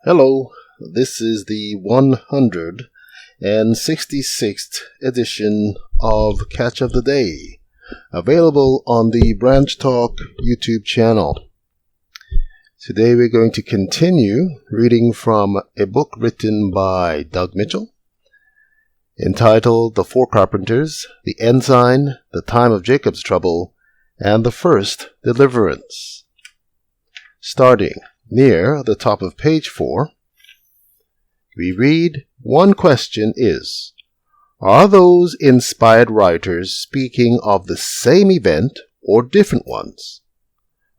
Hello, this is the 166th edition of Catch of the Day, available on the Branch Talk YouTube channel. Today we're going to continue reading from a book written by Doug Mitchell, entitled The Four Carpenters, The Ensign, The Time of Jacob's Trouble, and The First Deliverance. Starting near the top of page 4, we read, one question is, are those inspired writers speaking of the same event or different ones?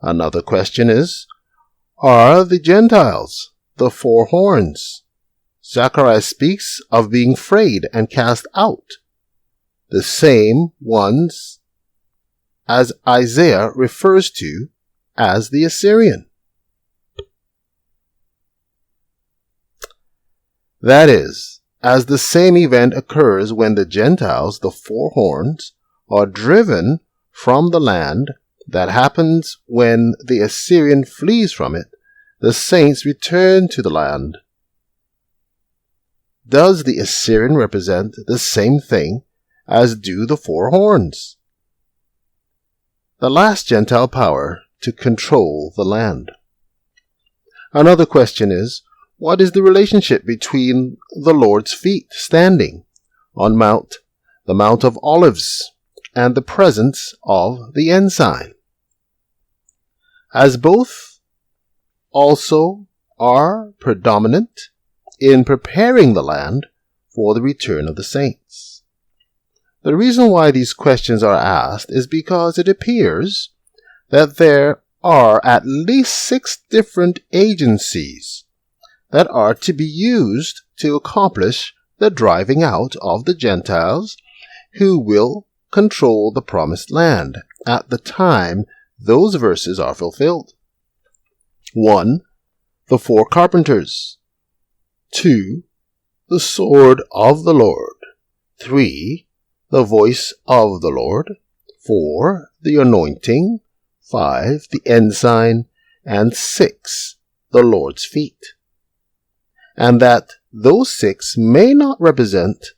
Another question is, are the Gentiles the four horns? Zechariah speaks of being frayed and cast out, the same ones as Isaiah refers to as the Assyrian. That is, as the same event occurs when the Gentiles, the four horns, are driven from the land, that happens when the Assyrian flees from it, the saints return to the land. Does the Assyrian represent the same thing as do the four horns? The last Gentile power to control the land. Another question is, what is the relationship between the Lord's feet standing on the Mount of Olives, and the presence of the Ensign? As both also are predominant in preparing the land for the return of the saints. The reason why these questions are asked is because it appears that there are at least 6 different agencies that are to be used to accomplish the driving out of the Gentiles who will control the promised land at the time those verses are fulfilled. 1. The four carpenters. 2. The sword of the Lord. 3. The voice of the Lord. 4. The anointing. 5. The ensign. And 6. The Lord's feet. And that those 6 may not represent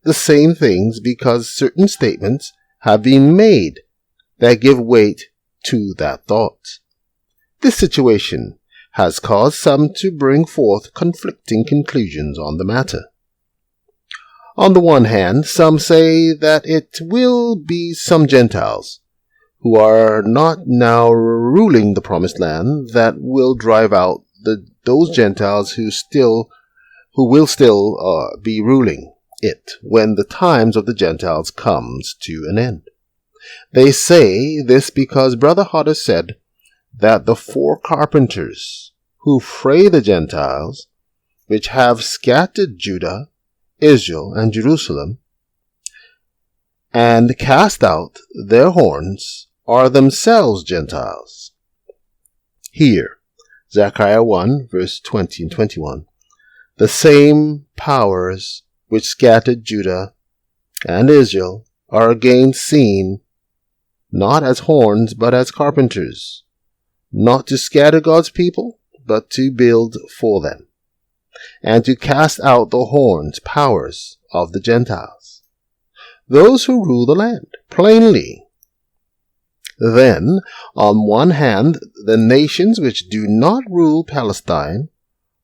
the same things because certain statements have been made that give weight to that thought. This situation has caused some to bring forth conflicting conclusions on the matter. On the one hand, some say that it will be some Gentiles who are not now ruling the promised land that will drive out those Gentiles who will still be ruling it when the times of the Gentiles comes to an end. They say this because Brother Hodder said that the four carpenters who fray the Gentiles, which have scattered Judah, Israel, and Jerusalem, and cast out their horns, are themselves Gentiles. Here, Zechariah 1, verse 20 and 21. The same powers which scattered Judah and Israel are again seen, not as horns, but as carpenters, not to scatter God's people, but to build for them, and to cast out the horns, powers of the Gentiles, those who rule the land, plainly. Then, on one hand, the nations which do not rule Palestine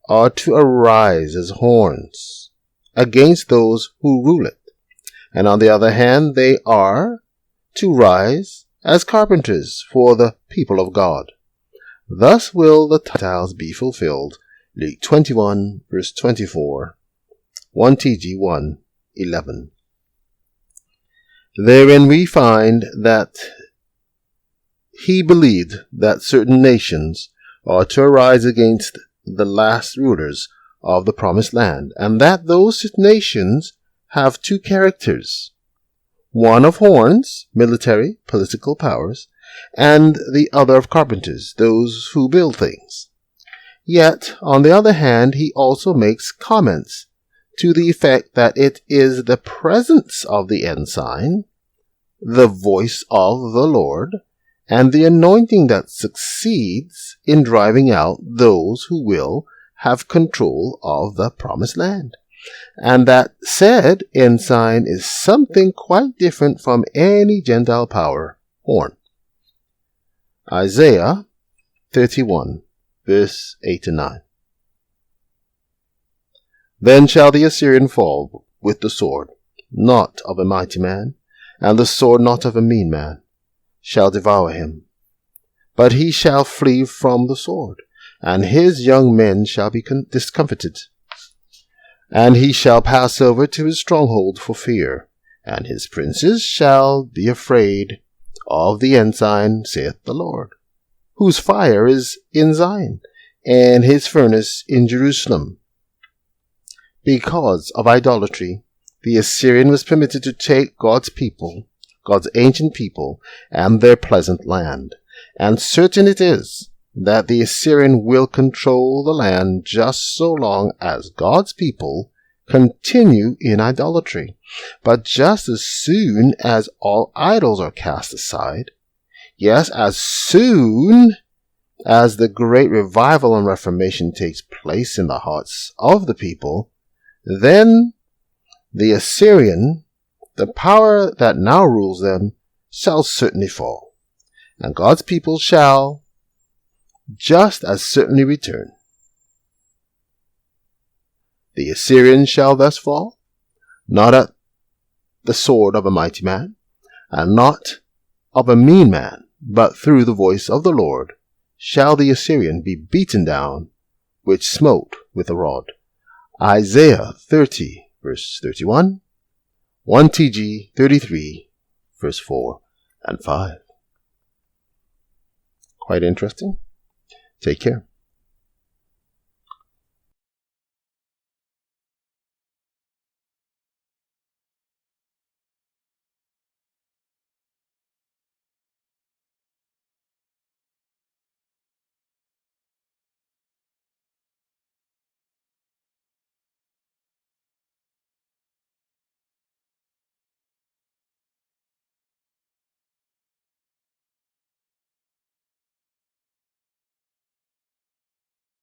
are to arise as horns against those who rule it, and on the other hand, they are to rise as carpenters for the people of God. Thus will the titles be fulfilled. Luke 21, verse 24, 1 TG 1:11. Therein we find that he believed that certain nations are to arise against the last rulers of the promised land, and that those nations have 2 characters, one of horns, military, political powers, and the other of carpenters, those who build things. Yet, on the other hand, he also makes comments to the effect that it is the presence of the ensign, the voice of the Lord, and the anointing that succeeds in driving out those who will have control of the promised land. And that said ensign is something quite different from any Gentile power horn. Isaiah 31, verse 8 to 9. Then shall the Assyrian fall with the sword, not of a mighty man, and the sword not of a mean man, shall devour him. But he shall flee from the sword, and his young men shall be discomfited. And he shall pass over to his stronghold for fear, and his princes shall be afraid of the ensign, saith the Lord, whose fire is in Zion, and his furnace in Jerusalem. Because of idolatry, the Assyrian was permitted to take God's people, God's ancient people, and their pleasant land. And certain it is that the Assyrian will control the land just so long as God's people continue in idolatry. But just as soon as all idols are cast aside, yes, as soon as the great revival and reformation takes place in the hearts of the people, then the Assyrian, the power that now rules them, shall certainly fall, and God's people shall just as certainly return. The Assyrian shall thus fall, not at the sword of a mighty man, and not of a mean man, but through the voice of the Lord shall the Assyrian be beaten down, which smote with a rod. Isaiah 30, verse 31, 1 TG 33, verse 4 and 5. Quite interesting. Take care.